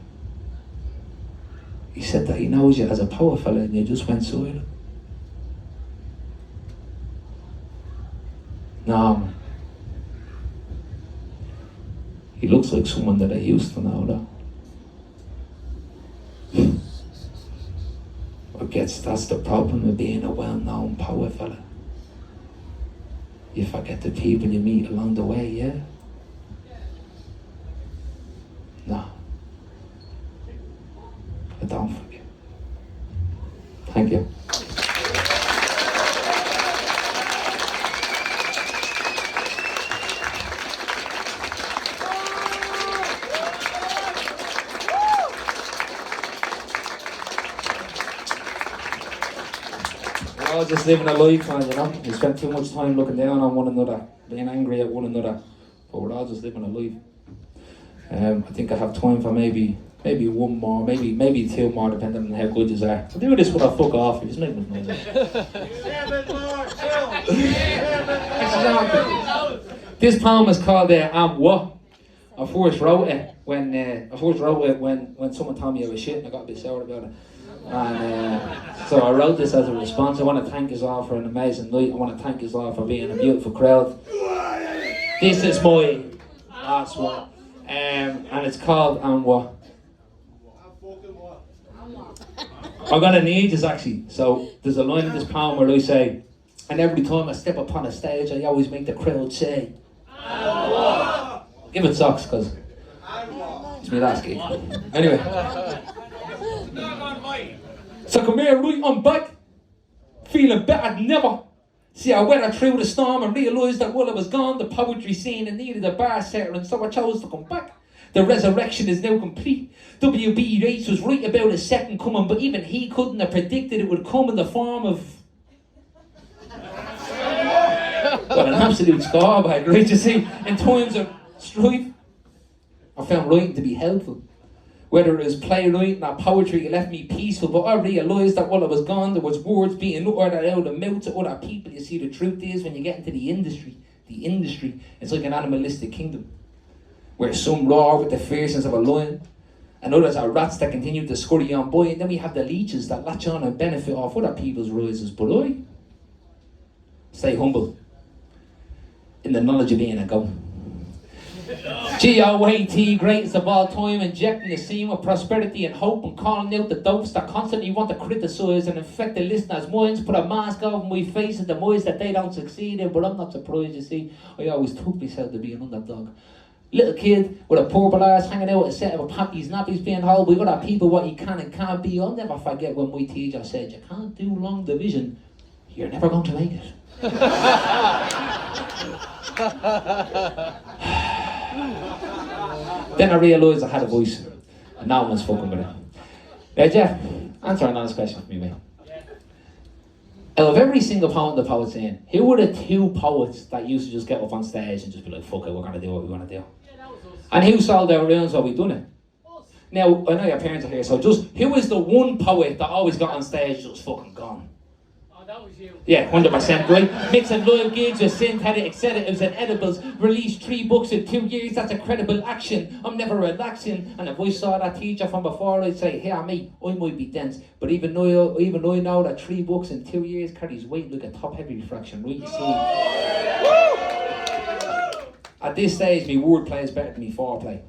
He said that he knows you as a power fella and you just went silent. No, man. He looks like someone that I used to know, though. I guess that's the problem with being a well-known power fella. You forget the people you meet along the way, yeah? No. I don't forget. Thank you. We're all just living a life, man, you know? We spend too much time looking down on one another, being angry at one another, but we're all just living a life. I think I have time for maybe one more, maybe two more, depending on how good you are. I'll do this when I fuck off, it's not much noise. 7 more, This poem is called Am What. I first wrote it when someone told me I was shit and I got a bit sour about it. And so I wrote this as a response. I want to thank you all for an amazing night. I want to thank you all for being a beautiful crowd. This is my last one. And it's called Am What. I'm gonna need this actually. So there's a line in this poem where I say, and every time I step upon a stage, I always make the crowd say, Am What? Give it socks, cause it's my last gig. Anyway. So come here, right, I'm back, feeling better than ever. See, I weathered through the storm and realised that while I was gone, the poetry scene and needed a bar setter, and so I chose to come back. The resurrection is now complete. W.B. Yeats was right about a second coming, but even he couldn't have predicted it would come in the form of... well, an absolute scumbag, right? You see, in times of strife, I found writing to be helpful. Whether it was playwriting or poetry, it left me peaceful, but I realised that while I was gone, there was words being uttered out of the mouths of other people. You see, the truth is, when you get into the industry, it's like an animalistic kingdom, where some roar with the fierceness of a lion, and others are rats that continue to scurry on by, and then we have the leeches that latch on and benefit off other people's rises. But I stay humble, in the knowledge of being a goat. GOAT, greatest of all time, injecting the scene with prosperity and hope and calling out the dopes that constantly want to criticise and infect the listeners' minds, put a mask over my face and demise that they don't succeed in. But I'm not surprised, you see. I always took myself to be an underdog. Little kid with a purple ass hanging out with a set of pappies, nappies being held by other people what you can and can't be. I'll never forget when my teacher said, you can't do long division, you're never going to make it. Then I realised I had a voice, and no one's fucking with it. Now, Jeff, answer an honest question for me, mate. Out of every single poem the poet's saying, who were the two poets that used to just get up on stage and just be like, fuck it, we're going to do what we want to do? And who sold out rooms while we done it? Now, I know your parents are here, so just, who is the one poet that always got on stage just fucking gone? That was you. Yeah, 100%, right? Mixing live gigs with synthetic sedatives and edibles. Released 3 books in 2 years, that's a credible action. I'm never relaxing. And if I saw that teacher from before, I'd say, hey, mate, I might be dense. But even though I know that 3 books in 2 years carries weight like a top-heavy refraction, right? You see? At this stage, my wordplay is better than my foreplay.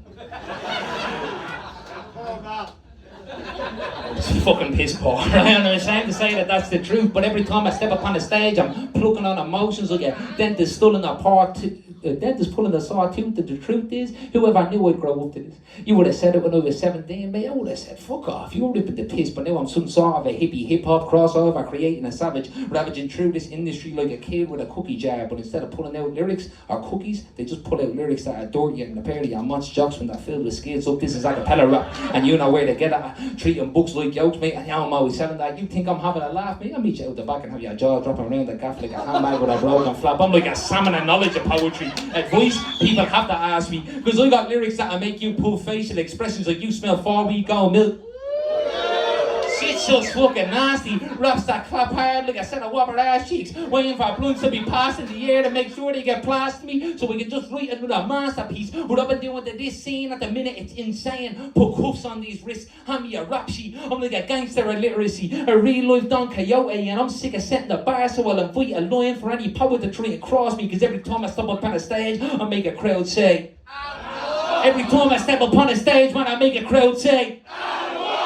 It's fucking piss poor. I'm ashamed to say that that's the truth, but every time I step up on the stage, I'm plucking on emotions like a dentist pulling a dentist pulling a saw tooth. And the truth is, whoever knew I'd grow up to this? You would have said it when I was 17, mate. I would have said, fuck off, you're ripping the piss, but now I'm some sort of a hippie hip-hop crossover, creating a savage, ravaging through this industry like a kid with a cookie jar, but instead of pulling out lyrics or cookies, they just pull out lyrics that are dirty and apparently are much jocks when they're filled with skids. Look, this is a cappella rap, and you know where to get it. Treating books like yokes, mate, and yeah, I'm always selling that. You think I'm having a laugh, mate? I'll meet you out the back and have your jaw dropping around the gaff like a handbag with a broken flap. I'm like a salmon of knowledge of poetry. honestly. Advice, people have to ask me. Because I got lyrics that'll make you pull facial expressions like you smell 4-week old milk. Shit's just fucking nasty. Raps that clap hard like a set of whopper ass cheeks. Waiting for blunts to be passed in the air to make sure they get past me. So we can just write another masterpiece. What I've been doing to this scene at the minute, it's insane. Put cuffs on these wrists, hand me a rap sheet. I'm like a gangster of literacy, a real life Don Quixote. And I'm sick of setting the bar, so I'll invite a line for any poet to try and cross me. Cause every time I step up on a stage, I make a crowd say. Every time I step up on a stage, when I make a crowd say.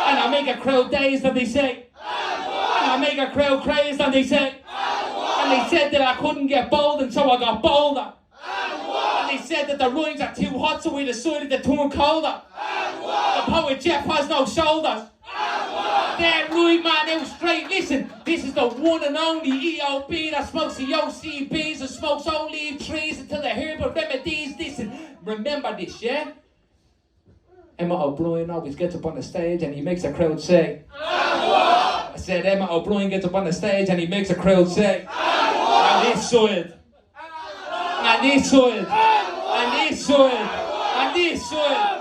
And I make a crowd dazed and they say. And I make a crowd crazed and they say. And they said that I couldn't get bold and so I got bolder. And they said that the rhymes are too hot so we decided to turn colder. The poet Jeff has no shoulders. That right man, now straight, listen. This is the one and only EOB that smokes the OCBs and smokes olive trees until the herbal remedies. Listen, remember this, yeah? Emmet O'Brien always gets up on the stage and he makes a crowd say. I said Emmet O'Brien gets up on the stage and he makes a crowd say. And this side. And this side. And this side. And this side.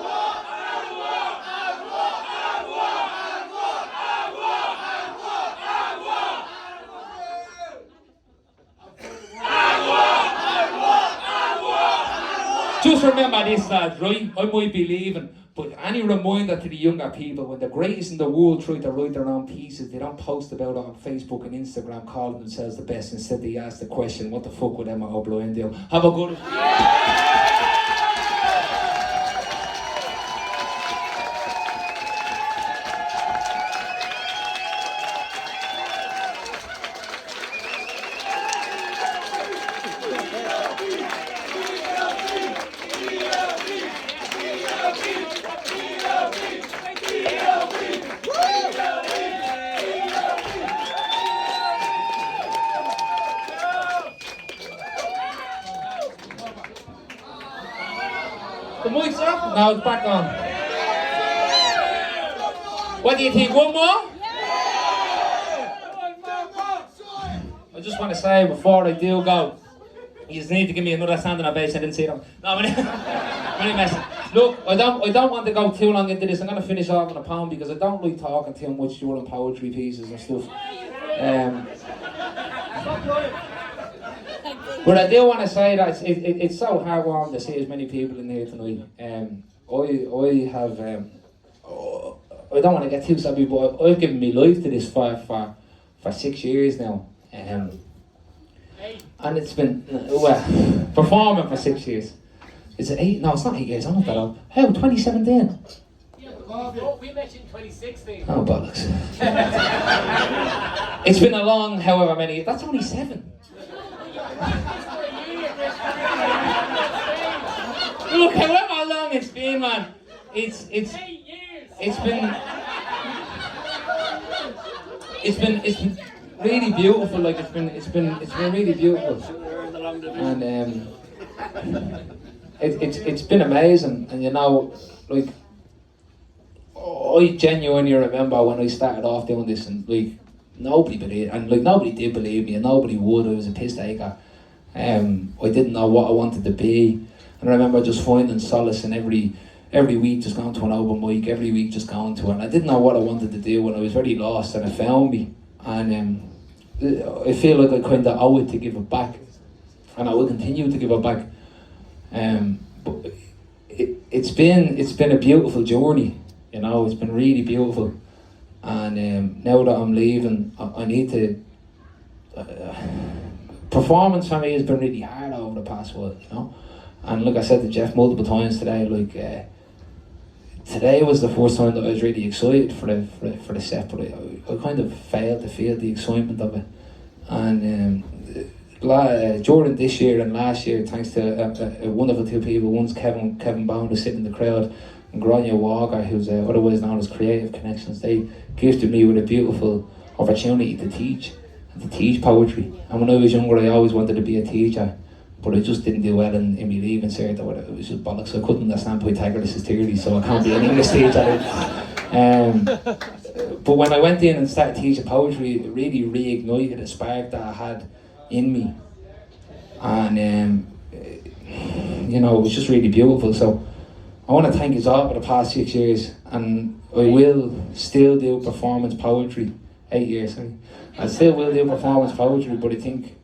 Just remember this, lads, right? I might be leaving, but any reminder to the younger people, when the greatest in the world try to write their own pieces, they don't post about it on Facebook and Instagram calling themselves the best. Instead, they ask the question, what the fuck would Emmet O'Brien do? Have a good... The mic's up? Now it's back on. What do you think? One more? I just want to say before I do go, you just need to give me another standing ovation. I didn't see them. No, I'm only messing. Look, I don't want to go too long into this. I'm going to finish off on a poem because I don't like talking too much during poetry pieces and stuff. But I do want to say that it's so heartwarming to see as many people in here tonight. I have, I don't want to get too sappy, but I've given my life to this for 6 years now. And it's been, performing for 6 years. Is it 8? No, it's not 8 years, I'm not that old. How, 2017? We met you in 2016. Oh, bollocks. It's been a long, however many, that's only 7. Look, however long it's been, man, it's 8 years. It's been really beautiful. Like it's been really beautiful, and it's been amazing. And you know, like I genuinely remember when I started off doing this, and like nobody believed, and like nobody did believe me, and nobody would. I was a piss taker. I didn't know what I wanted to be, and I remember just finding solace in every week just going to an open mic, every week just going to it. And I didn't know what I wanted to do, and I was very lost, and it found me. And I feel like I kind of owe it to give it back, and I will continue to give it back. But it's been a beautiful journey, you know. It's been really beautiful, and now that I'm leaving, I need to. Performance for me has been really hard over the past while, you know. And like I said to Jeff multiple times today, like today was the first time that I was really excited for the set, but I kind of failed to feel the excitement of it. And during this year and last year, thanks to a wonderful two people, one's Kevin Bone, who's sitting in the crowd, and Grania Walker, who's otherwise known as Creative Connections, they gifted me with a beautiful opportunity to teach poetry. And when I was younger, I always wanted to be a teacher, but I just didn't do well in my leaving cert or whatever. It was just bollocks. I couldn't understand Pythagoras' theory, so I can't be an English teacher. But when I went in and started teaching poetry, it really reignited a spark that I had in me. And you know, it was just really beautiful. So I want to thank you all for the past 6 years, and I will still do performance poetry. 8 years, sorry. I still will do performance poetry, but I think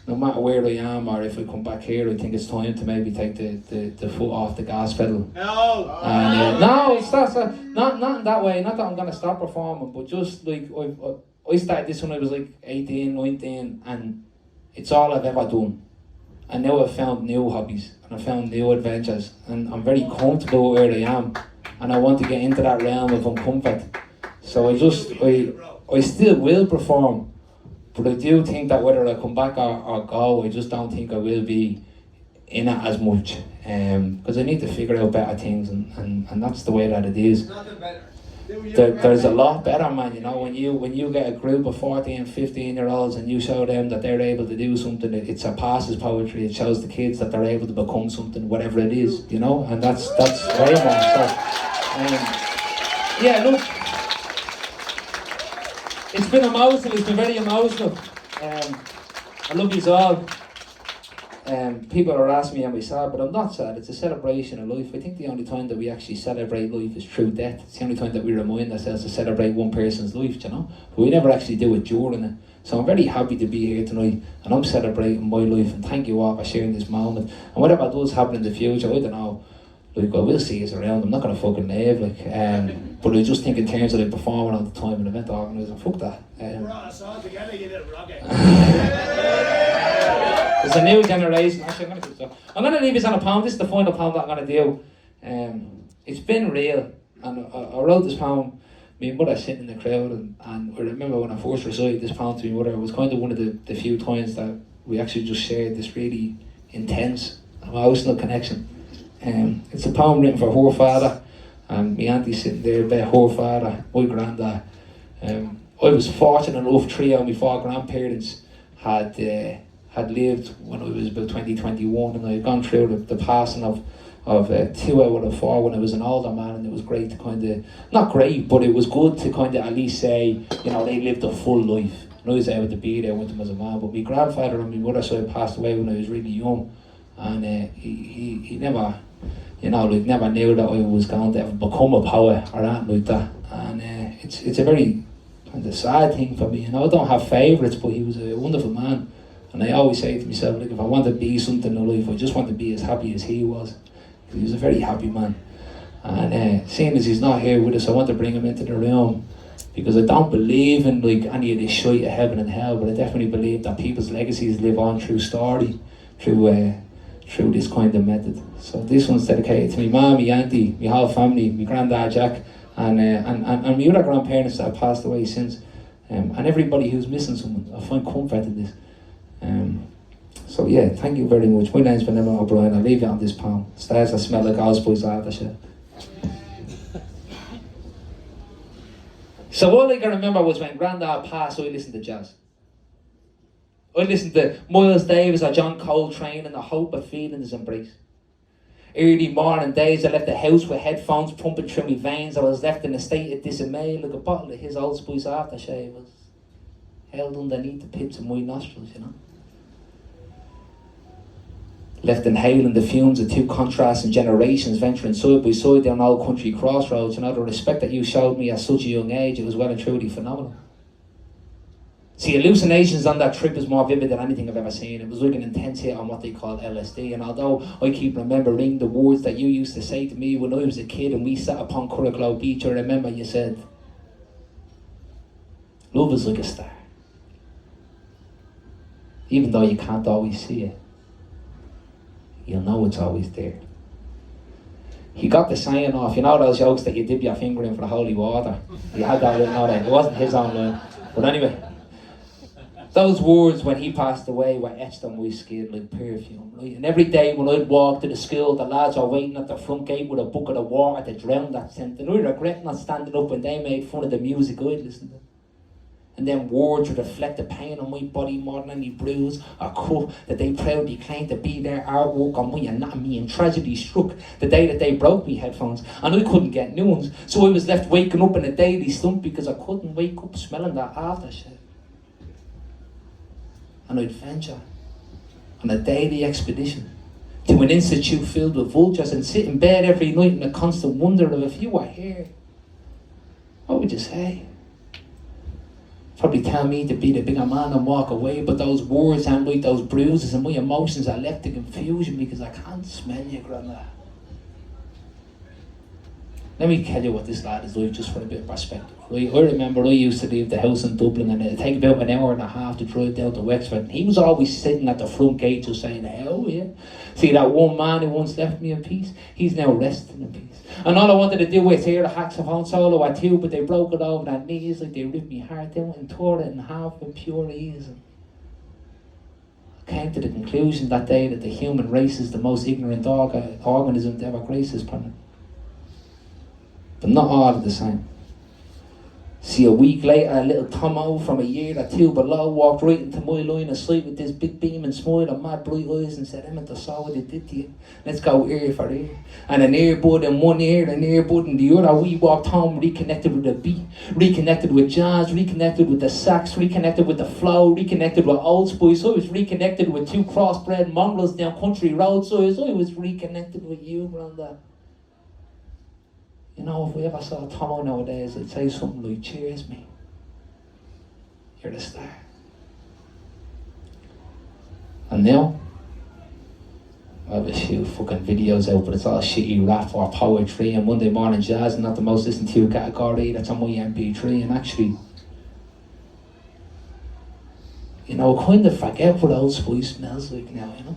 no matter where I am or if I come back here, I think it's time to maybe take the foot off the gas pedal. No! And, no, it's not in that way. Not that I'm going to stop performing, but just like I started this when I was like 18, 19, and it's all I've ever done. And now I've found new hobbies and I've found new adventures, and I'm very comfortable where I am, and I want to get into that realm of uncomfort. So I still will perform, but I do think that whether I come back or go, I just don't think I will be in it as much, because I need to figure out better things, and that's the way that it is. Nothing better. There's a lot better, man, you know, when you get a group of 14, 15 year olds and you show them that they're able to do something, it surpasses poetry. It shows the kids that they're able to become something, whatever it is, you know, and that's very much so. Yeah, look, it's been emotional, it's been very emotional. I love you all. People are asking me, am I sad? But I'm not sad. It's a celebration of life. I think the only time that we actually celebrate life is through death. It's the only time that we remind ourselves to celebrate one person's life, you know? But we never actually do it during it. So I'm very happy to be here tonight, and I'm celebrating my life, and thank you all for sharing this moment. And whatever does happen in the future, I don't know, like, I will see us around. I'm not going to fucking leave, like, but I just think in terms of like performing all the time and event organising, fuck that. Brought us all together, you little rocket. There's a new generation. Actually, I'm going to leave this on a poem. This is the final poem that I'm going to do. It's been real, and I wrote this poem. My mother sitting in the crowd, and I remember when I first recited this poem to my mother, it was kind of one of the few times that we actually just shared this really intense emotional connection. It's a poem written for her father, and my auntie sitting there by her father, my granddad. I was fortunate enough, 3 of my 4 grandparents had lived when I was about 20, 21, and I had gone through the passing of 2 out of 4 when I was an older man, and it was great to kind of, not great, but it was good to kind of at least say, you know, they lived a full life. And I was able to be there with them as a man, but my grandfather on my mother's side passed away when I was really young, and he never, you know, like, never knew that I was going to ever become a poet or anything like that. And it's a very kind of sad thing for me, you know. I don't have favourites, but he was a wonderful man. And I always say to myself, like, if I want to be something in life, I just want to be as happy as he was. He was a very happy man. And seeing as he's not here with us, I want to bring him into the room, because I don't believe in like any of this shite of heaven and hell, but I definitely believe that people's legacies live on through story, through this kind of method. So this one's dedicated to my mum, my auntie, my whole family, my granddad Jack, and my other grandparents that have passed away since, and everybody who's missing someone. I find comfort in this. So yeah, thank you very much. My name's Emmet O'Brien. I'll leave you on this poem. Stars that smell like allspice aftershave. So all I can remember was when Grandad passed, I listened to jazz. I listened to Miles Davis or John Coltrane, and the hope of feeling his embrace. Early morning days, I left the house with headphones pumping through my veins. I was left in a state of dismay, like a bottle of his allspice aftershave was held underneath the pips of my nostrils, you know. Left inhaling the fumes of 2 contrasting generations, venturing side by side down old country crossroads. You know, the respect that you showed me at such a young age, it was well and truly phenomenal. See, hallucinations on that trip is more vivid than anything I've ever seen. It was like an intense hit on what they call LSD, and although I keep remembering the words that you used to say to me when I was a kid and we sat upon Curraglow Beach, I remember you said, love is like a star. Even though you can't always see it, you'll know it's always there. He got the saying off, you know those jokes that you dip your finger in for the holy water? He had that written out there. It wasn't his own line. But anyway, those words when he passed away were etched on my skin like perfume, right? And every day when I'd walk to the school, the lads are waiting at the front gate with a bucket of water to drown that scent. And I regret not standing up when they made fun of the music I'd listened to. And then words would reflect the pain on my body more than any bruise or cut that they proudly claimed to be their artwork on my anatomy, and tragedy struck the day that they broke me headphones and I couldn't get new ones. So I was left waking up in a daily slump because I couldn't wake up smelling that aftershave. And I'd venture on a daily expedition to an institute filled with vultures and sit in bed every night in a constant wonder of if you were here, what would you say? Probably tell me to be the bigger man and walk away, but those words and like those bruises and my emotions are left to confusion because I can't smell you, Grandad. Let me tell you what this lad is like, just for a bit of perspective. Right? I remember I used to leave the house in Dublin and it'd take about an hour and a half to drive down to Wexford, and he was always sitting at the front gate just saying, hell yeah. See that one man who once left me in peace? He's now resting in peace. And all I wanted to do was hear the saxophone solo at two, but they broke it over their knees like they ripped me heart out and tore it in half with pure ease. And I came to the conclusion that day that the human race is the most ignorant organism to ever grace this planet. But not all are the same. See, a week later, a little Tomo from a year or two below walked right into my line of sight with this big beaming smile and mad bright eyes and said, Emmet, I saw what they did to you. Let's go ear for ear. And an earbud in one ear, an earbud in the other. We walked home reconnected with the beat, reconnected with jazz, reconnected with the sax, reconnected with the flow, reconnected with Old Spice. I was reconnected with two crossbred mongrels down country roads. So I was reconnected with you, Grandad. You know, if we ever saw Tomo nowadays, I'd say something like, cheers me. You're the star. And now, I have a few fucking videos out, but it's all shitty rap or poetry and Monday morning jazz, and not the most listened to category. That's on my MP3, and actually, you know, I kind of forget what Old Spice smells like now, you know.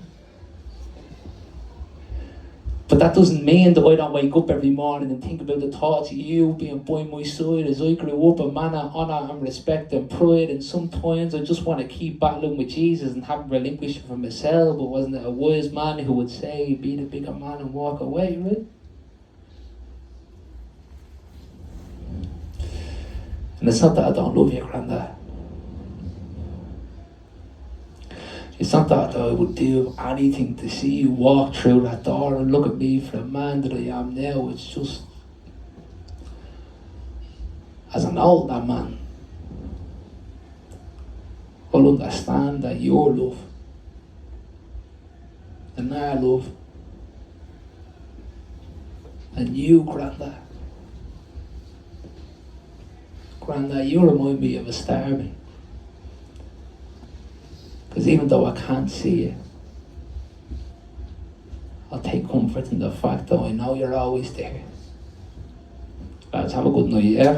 But that doesn't mean that I don't wake up every morning and think about the thoughts of you being by my side as I grew up, a man of honour and respect and pride, and sometimes I just want to keep battling with Jesus and haven't relinquished for myself. But wasn't it a wise man who would say, be the bigger man and walk away, right? And it's not that I don't love you, Grandad. It's not that I would do anything to see you walk through that door and look at me for the man that I am now. It's just, as an older man, I'll understand that your love and our love and you, Grandad. Grandad, you remind me of a star, mate. Because even though I can't see it, I'll take comfort in the fact that I know you're always there. Lads, have a good night, yeah?